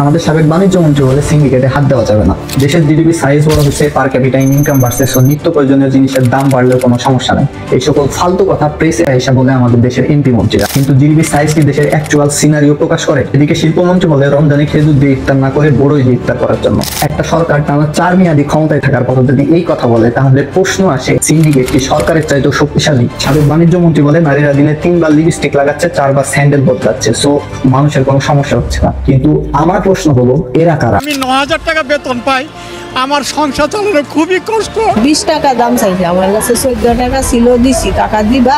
আমাদের সাবেক বাণিজ্য মন্ত্রী বলে সিন্ডিকেটে হাত দেওয়া যাবে না। দেশের জিডিপি সাইজ বড় হচ্ছে, পার ক্যাপিটাল ইনকাম বাড়ছে, সো নিত্য প্রয়োজনীয় জিনিসের দাম বাড়লেও কোনো সমস্যা নাই। এই সকল ফালতু কথা প্রেসে আইসা বলে আমাদের দেশের এমপি মন্ত্রীরা, কিন্তু জিডিপি সাইজ কি দেশের অ্যাকচুয়াল সিনারিও প্রকাশ করে? এদিকে শিল্পমন্ত্রী বলে রমজানে খেজুর দিয়ে ইফতার না করে বড়ই দিয়ে ইফতার করার জন্য। একটা সরকার টানা 4 মেয়াদি ক্ষমতায় থাকার পর যদি এই কথা বলে, তাহলে প্রশ্ন আসে সিন্ডিকেট কি সরকারের চাইতেও শক্তিশালী? সাবেক বাণিজ্য মন্ত্রী বলে নারীরা দিনে 3 বার লিপস্টিক লাগাচ্ছে, 4 বার স্যান্ডেল বদলাচ্ছে, সো মানুষের কোনো সমস্যা হচ্ছে না। কিন্তু আমার প্রশ্ন হলো, এরা কারা? আমি 9000 টাকা বেতন পাই, আমার সংসার চালানো খুবই কষ্ট। 20 টাকা দাম চাইছে, আমার কাছে 14 টাকা ছিল, দিছি। টাকা দিবা?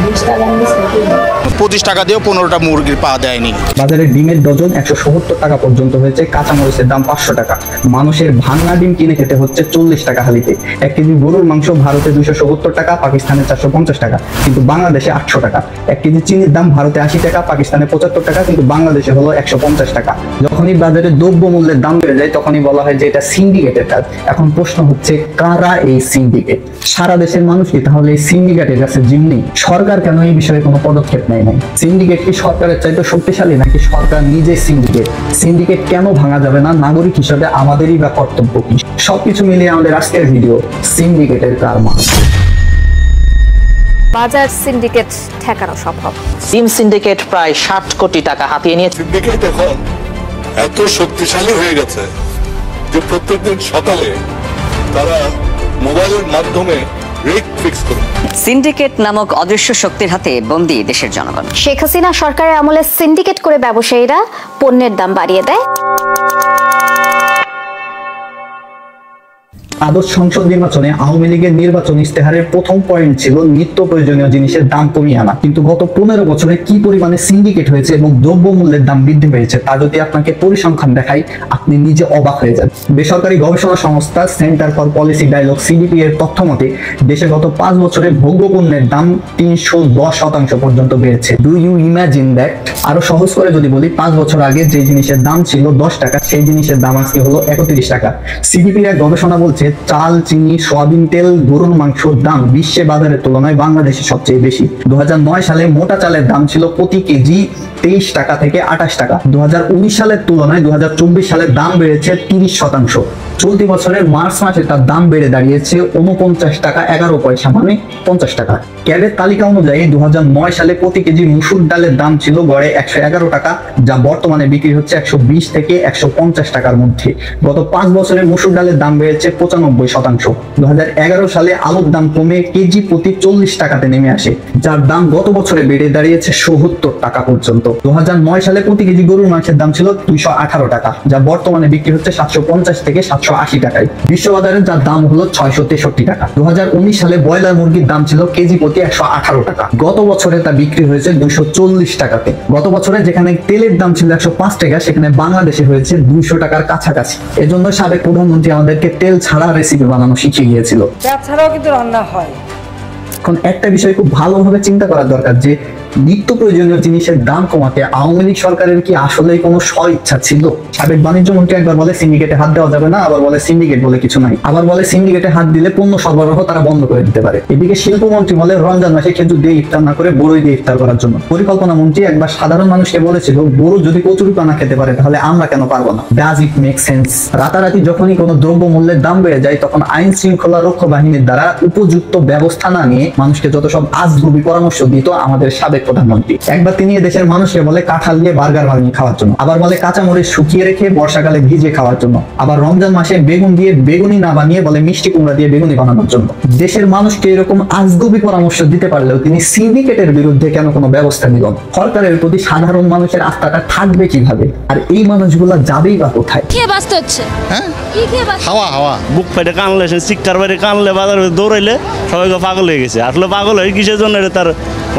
20 টাকা 25 টাকা দিয়েও 15টা মুরগির পা দেয়নি। বাজারে ডিমের ডজন 170 টাকা পর্যন্ত হয়েছে, কাঁচামরিচের দাম 500 টাকা। মানুষের ভাঙা ডিম কিনে খেতে হচ্ছে 40 টাকা হালিতে। 1 কেজি গরুর মাংস ভারতে 270 টাকা, পাকিস্তানে 450 টাকা, কিন্তু বাংলাদেশে 800 টাকা। 1 কেজি চিনির দাম ভারতে 80 টাকা, পাকিস্তানে 75 টাকা, কিন্তু বাংলাদেশে হলো 150 টাকা। যখনই বাজারে দ্রব্য মূল্যের দাম বেড়ে যায়, তখনই বলা হয় যে এটা সিন্ডিকেটের কাজ। এখন প্রশ্ন হচ্ছে, কারা এই সিন্ডিকেট? সারা দেশের মানুষ কি তাহলে এই সিন্ডিকেটের কাছে জিম্মি? সরকার কেন এই বিষয়ে কোনো পদক্ষেপ নেয় নাই? সিন্ডিকেট কি সরকারের চাইতে শক্তিশালী, নাকি সরকার নিজে সিন্ডিকেট? সিন্ডিকেট কেন ভাঙা যাবে না? নাগরিক হিসেবে আমাদেরই বা কর্তব্য কি? সবকিছু মিলিয়ে আমাদের আজকের ভিডিও, সিন্ডিকেটের কারমা। বাজার সিন্ডিকেট ঠেকানো সম্ভব। সিম সিন্ডিকেট প্রায় 60 কোটি টাকা হাতিয়ে নিয়েছে। সিন্ডিকেট এখন এত শক্তিশালী হয়ে গেছে যে প্রত্যেকদিন সকালে তারা মোবাইলের মাধ্যমে রেট ফিক্স করে। সিন্ডিকেট নামক অদৃশ্য শক্তির হাতে বন্দী দেশের জনগণ। শেখ হাসিনা সরকারের আমলে সিন্ডিকেট করে ব্যবসায়ীরা পণ্যের দাম বাড়িয়ে দেয়। আদর্শ সংসদ নির্বাচনে আওয়ামী লীগের নির্বাচন ইস্তেহারের প্রথম পয়েন্ট ছিল নিত্য প্রয়োজনীয় জিনিসের দাম কমিয়ে আনা। কিন্তু গত 15 বছরে কি পরিমাণে সিন্ডিকেট হয়েছে এবং দ্রব্যমূল্যের দাম বৃদ্ধি পেয়েছে তা যদি আপনাকে পরিসংখ্যান দেখাই, আপনি নিজে অবাক হয়ে যান। বেসরকারি গবেষণা সংস্থা সেন্টার ফর পলিসি ডায়ালগ সিডিপি এর তথ্য মতে দেশে গত 5 বছরে ভোগ্যপণ্যের দাম 310% পর্যন্ত বেড়েছে। Do you imagine that? আরো সহজ করে যদি বলি, 5 বছর আগে যে জিনিসের দাম ছিল 10 টাকা, সেই জিনিসের দাম আজকে হলো 31 টাকা। সিডিপি এর গবেষণা বলছে চাল, চিনি, সয়াবিন তেল, গরুর মাংসের দাম বিশ্বে বাজারের তুলনায় বাংলাদেশে সবচেয়ে বেশি। 2009 সালে মোটা চালের দাম ছিল প্রতি কেজি 23 টাকা থেকে 28 টাকা। 2019 সালের তুলনায় 2024 সালের দাম বেড়েছে 30%। চলতি বছরের মার্চ মাসে তার দাম বেড়ে দাঁড়িয়েছে 49 টাকা 11 পয়সা, মানে 50 টাকা। ক্যাবের তালিকা অনুযায়ী 2009 সালে প্রতি কেজি মসুর ডালের দাম ছিল গড়ে 111 টাকা, যা বর্তমানে বিক্রি হচ্ছে 120 থেকে 150 টাকার মধ্যে। গত 5 বছরে মসুর ডালের দাম বেড়েছে 95%। 2011 সালে আলুর দাম কমে কেজি প্রতি 40 টাকাতে নেমে আসে, যার দাম গত বছরে বেড়ে দাঁড়িয়েছে 77 টাকা পর্যন্ত। 2009 সালে প্রতি কেজি গরুর মাংসের দাম ছিল 218 টাকা, যা বর্তমানে বিক্রি হচ্ছে 750 থেকে 780 টাকায়। বিশ্ববাজারে যার দাম হলো 663 টাকা। 2019 সালে ব্রয়লার মুরগির দাম ছিল কেজি প্রতি 118 টাকা, গত বছরে তা বিক্রি হয়েছে 240 টাকাতে। গত বছরে যেখানে তেলের দাম ছিল 105 টাকা, সেখানে বাংলাদেশে হয়েছে 200 টাকার কাছাকাছি। এজন্য সাবেক প্রধানমন্ত্রী আমাদেরকে তেল ছাড়া রেসিপি বানানো শিখিয়ে গিয়েছিল। ছাড়াও কিন্তু রান্না হয়। এখন একটা বিষয় খুব ভালোভাবে চিন্তা করা দরকার যে নিত্য প্রয়োজনীয় জিনিসের দাম কমাতে আওয়ামী লীগ সরকারের কি আসলে কোনো ইচ্ছা ছিল? সাবেক বাণিজ্য মন্ত্রী একবার বলে সিন্ডিকেটে হাত দেওয়া যাবে না, আবার বলে সিন্ডিকেট বলে কিছু নাই, আবার বলে সিন্ডিকেটে হাত দিলে পণ্য সরবরাহ তারা বন্ধ করে দিতে পারে। এদিকে শিল্পমন্ত্রী বলে রমজান মাসে খেজুর দিয়ে ইফতার না করে বড়ই দিয়ে ইফতার করার জন্য। পরিকল্পনা মন্ত্রী একবার সাধারণ মানুষকে বলেছিল, গরু যদি কচুরিপানা খেতে পারে তাহলে আমরা কেন পারবো না? Does it make sense? রাতারাতি যখনই কোনো দ্রব্য মূল্যের দাম বেড়ে যায়, তখন আইন শৃঙ্খলা রক্ষা বাহিনীর দ্বারা উপযুক্ত ব্যবস্থা না নিয়ে মানুষকে যত সব আজগুবি পরামর্শ দিত আমাদের সাবেক প্রধানমন্ত্রী। একবার তিনি দেশের মানুষকে বলে কাঁঠাল দিয়ে বার্গার বানিয়ে খাওয়ার জন্য, আবার বলে কাঁচামরিচ শুকিয়ে রেখে বর্ষাকালে ভিজে খাওয়ার জন্য, আবার রমজান মাসে বেগুন দিয়ে বেগুনি না বানিয়ে বলে মিষ্টি কুমড়া দিয়ে বেগুনি বানানোর জন্য। দেশের মানুষকে এরকম আজগুবি পরামর্শ দিতে পারলেও তিনি সিন্ডিকেটের বিরুদ্ধে কেন কোনো ব্যবস্থা নিল? সরকারের প্রতি সাধারণ মানুষের আস্থাটা থাকবে কিভাবে? আর এই মানুষগুলা যাবেই বা কোথায়? কে বাঁচতে হচ্ছে? হ্যাঁ, কি খেয়ে বাঁচতে? হাওয়া বুক ফেটে কানলে, চিৎকার বাইরে কানলে, বাজারে দৌড়াইলে সবাইকে পাগল হয়ে গেছে। আসলে পাগল হয়ে কিসের জন্য তার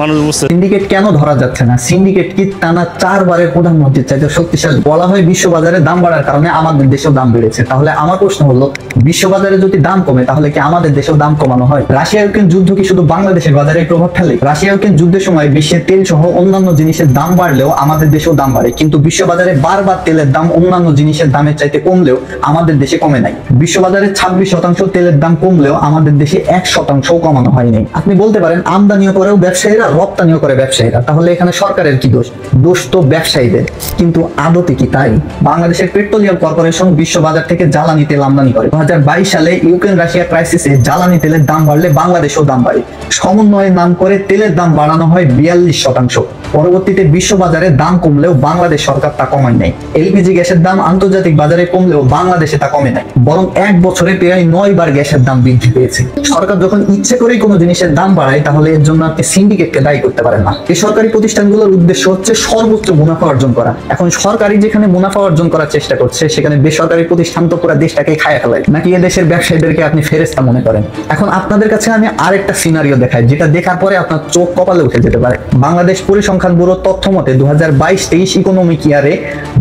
মানুষ বুঝছে। সিন্ডিকেট কেন ধরা যাচ্ছে না? সিন্ডিকেট কি টানা 4 বারের প্রধানমন্ত্রীর চাইতে শক্তিশালী? বলা হয় বিশ্ববাজারে দাম বাড়ার কারণে আমাদের দেশেও দাম বেড়েছে। তাহলে আমার প্রশ্ন হলো, বিশ্ববাজারে যদি দাম কমে তাহলে কি আমাদের দেশেও দাম কমানো হয়? রাশিয়া ইউক্রেন যুদ্ধ কি শুধু বাংলাদেশের বাজারে প্রভাব ফেলে? রাশিয়া ইউক্রেন যুদ্ধের সময় বিশ্বের তেল সহ অন্যান্য জিনিসের দাম বাড়লেও আমাদের দেশেও দাম বাড়ে, কিন্তু বিশ্ববাজারে বারবার তেলের দাম অন্যান্য জিনিসের দামের চাইতে কমলেও আমাদের দেশে কমে নাই। বিশ্ববাজারে 26% তেলের দাম কমলেও আমাদের দেশে 1%ও কমানো হয়নি। আপনি বলতে পারেন আমদানিও করেও ব্যবসায়ীরা ব্যবসায়ীরা, রপ্তানিও করে ব্যবসায়ীরা। তাহলে এখানে সরকারের কি দোষ? দোষ তো ব্যবসায়ীদের। কিন্তু আদতে কি তাই? বাংলাদেশের পেট্রোলিয়াম কর্পোরেশন বিশ্ব বাজার থেকে জ্বালানি তেল আমদানি করে। 2022 সালে ইউক্রেন রাশিয়া ক্রাইসিসে জ্বালানি তেলের দাম বাড়লে বাংলাদেশেও দাম বাড়ে। সমন্বয়ের নাম করে তেলের দাম বাড়ানো হয় 42%। পরবর্তীতে বিশ্ববাজারে দাম কমলেও বাংলাদেশ সরকার তা কমায় নাই। এলপিজি গ্যাসের দাম আন্তর্জাতিক বাজারে কমলেও বাংলাদেশে তা কমে নাই, বরং এক বছরে প্রায় 9 বার গ্যাসের দাম বৃদ্ধি পেয়েছে। সরকার যখন ইচ্ছে করেই কোনো জিনিসের দাম বাড়ায়, তাহলে এর জন্য আপনি সিন্ডিকেটকে দায়ী করতে পারেন না। এই সরকারি প্রতিষ্ঠানগুলোর উদ্দেশ্য হচ্ছে সর্বোচ্চ মুনাফা অর্জন করা। এখন সরকারি যেখানে মুনাফা অর্জন করার চেষ্টা করছে, সেখানে বেসরকারি প্রতিষ্ঠান তো পুরো দেশটাকে খায় ফেলায়। নাকি এদেশের ব্যবসায়ীদেরকে আপনি ফেরেস্তা মনে করেন? এখন আপনাদের কাছে আমি আরেকটা সিনারিও দেখাই, যেটা দেখার পরে আপনার চোখ কপালে উঠে যেতে পারে। বাংলাদেশ পরিসংখ্যান ব্যুরোর তথ্য মতে 2022-23 ইকোনমিক ইয়ারে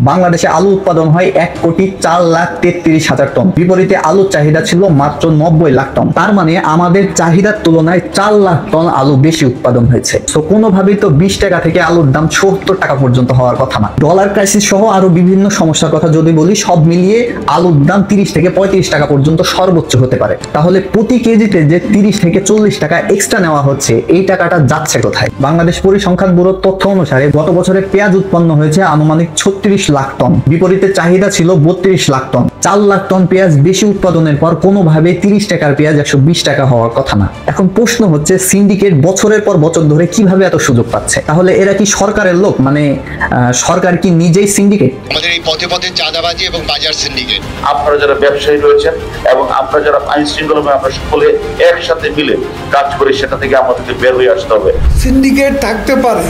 বাংলাদেশে আলু উৎপাদন হয় 1,04,33,000 টন। বিপরীতে আলুর চাহিদা ছিল মাত্র 90 লাখ টন। তার মানে আমাদের চাহিদার তুলনায় 4 লাখ টন আলু বেশি উৎপাদন হয়েছে। তো কোনোভাবেই তো 20 টাকা থেকে আলুর দাম 70 টাকা পর্যন্ত হওয়ার কথা না। ডলার ক্রাইসিস সহ আরো বিভিন্ন সমস্যার কথা যদি বলি, সব মিলিয়ে আলুর দাম 30 থেকে 35 টাকা পর্যন্ত সর্বোচ্চ হতে পারে। তাহলে প্রতি কেজিতে যে 30 থেকে 40 টাকা এক্সট্রা নেওয়া হচ্ছে, এই টাকাটা যাচ্ছে কোথায়? বাংলাদেশ পরিসংখ্যান ব্যুরোর তথ্য অনুসারে গত বছরে পেঁয়াজ উৎপন্ন হয়েছে আনুমানিক 36 লাখ টন। বিপরীতে চাহিদা ছিল 32 লাখ টন। 4 লাখ টন পেঁয়াজ বেশি উৎপাদনের পর কোনোভাবে 30 টাকার পেঁয়াজ 120 টাকা হওয়ার কথা না। এখন প্রশ্ন হচ্ছে, সিন্ডিকেট বছরের পর বছর ধরে কিভাবে এত সুযোগ পাচ্ছে? তাহলে এরা কি সরকারের লোক? মানে সরকার কি নিজেই সিন্ডিকেট? আমাদের এই পথে পথে চাঁদাবাজি এবং বাজার সিন্ডিকেট। আপনারা যারা ব্যবসায়ী রয়েছেন এবং আপনারা যারা আইন শৃঙ্খলা, আমরা সকলে একসাথে মিলে কাজ করি, সেটা থেকে আমাদেরকে বের হয়ে আসতে হবে। সিন্ডিকেট থাকতে পারে।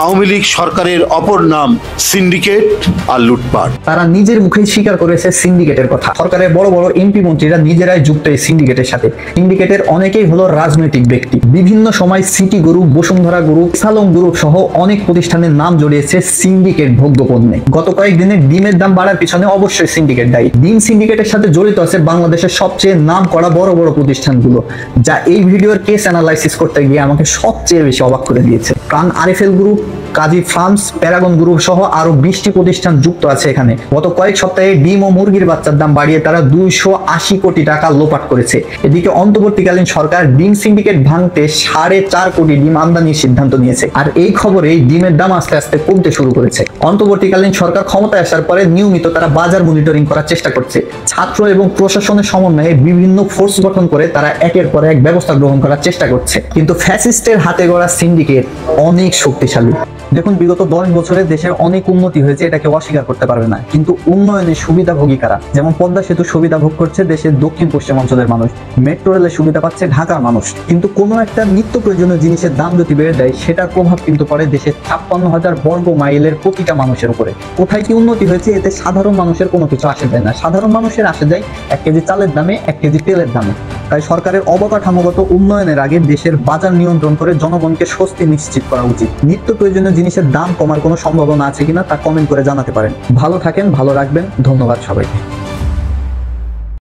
আওয়ামী লীগ সরকারের অপর নাম সিন্ডিকেট আর লুটপাট। তারা নিজের মুখেই স্বীকার করেছে সিন্ডিকেটের কথা। সরকারের বড় বড় এমপি মন্ত্রীরা নিজেরাই যুক্ত এই সিন্ডিকেটের সাথে। সিন্ডিকেটের অনেকেই হলো রাজনৈতিক ব্যক্তি। বিভিন্ন সময় city group, Bashundhara group, সালম group সহ অনেক প্রতিষ্ঠানের নাম জড়িয়েছে সিন্ডিকেট ভোগ্যপণ্যে। গত কয়েকদিনে ডিমের দাম বাড়ার পিছনে অবশ্যই সিন্ডিকেট দায়ী। ডিম সিন্ডিকেটের সাথে জড়িত আছে বাংলাদেশের সবচেয়ে নাম করা বড় বড় প্রতিষ্ঠানগুলো, যা এই ভিডিওর কেস অ্যানালাইসিস করতে গিয়ে আমাকে সবচেয়ে বেশি অবাক করে দিয়েছে। প্রাণ আরএফএল গ্রুপ, কাজী ফার্মস, প্যারাগন গ্রুপ সহ আরো 20টি প্রতিষ্ঠান যুক্ত আছে এখানে। গত কয়েক সপ্তাহে ডিম ও মুরগির বাচ্চার দাম বাড়িয়ে তারা 280 কোটি টাকা লোপাট করেছে। এদিকে অন্তর্বর্তীকালীন সরকার ডিম সিন্ডিকেট ভাঙতে 4.5 কোটি ডিম আমদানির সিদ্ধান্ত নিয়েছে। আর এই খবরে ডিমের দাম আস্তে আস্তে কমতে শুরু করেছে। অন্তর্বর্তীকালীন সরকার ক্ষমতায় আসার পরে নিয়মিত তারা বাজার মনিটরিং করার চেষ্টা করছে। ছাত্র এবং প্রশাসনের সমন্বয়ে বিভিন্ন ফোর্স গঠন করে তারা একের পর এক ব্যবস্থা গ্রহণ করার চেষ্টা করছে। কিন্তু ফ্যাসিস্টের হাতে গড়া সিন্ডিকেট অনেক শক্তিশালী। দেখুন, বিগত 10 বছরে দেশের অনেক উন্নতি হয়েছে, এটাকে অস্বীকার করতে পারবে না। কিন্তু উন্নয়নের সুবিধাভোগী কারা? যেমন পদ্মা সেতু সুবিধা ভোগ করছে দেশের দক্ষিণ পশ্চিম অঞ্চলের মানুষ, মেট্রো রেলের সুবিধা পাচ্ছে ঢাকার মানুষ। কিন্তু কোনো একটা নিত্য প্রয়োজনীয় জিনিসের দাম যদি বেড়ে দেয়, সেটার প্রভাব কিন্তু পড়ে দেশের 56,000 বর্গ মাইলের প্রতিটা মানুষের উপরে। কোথায় কি উন্নতি হয়েছে, এতে সাধারণ মানুষের কোনো কিছু আসে যায় না। সাধারণ মানুষের আসে যায় 1 কেজি চালের দামে, 1 কেজি তেলের দামে। তাই সরকারের অবকাঠামোগত উন্নয়নের আগে দেশের বাজার নিয়ন্ত্রণ করে জনগণকে স্বস্তি নিশ্চিত করা উচিত। নিত্য প্রয়োজনীয় জিনিসের দাম কমার কোনো সম্ভাবনা আছে কিনা তা কমেন্ট করে জানাতে পারেন। ভালো থাকেন, ভালো রাখবেন। ধন্যবাদ সবাইকে।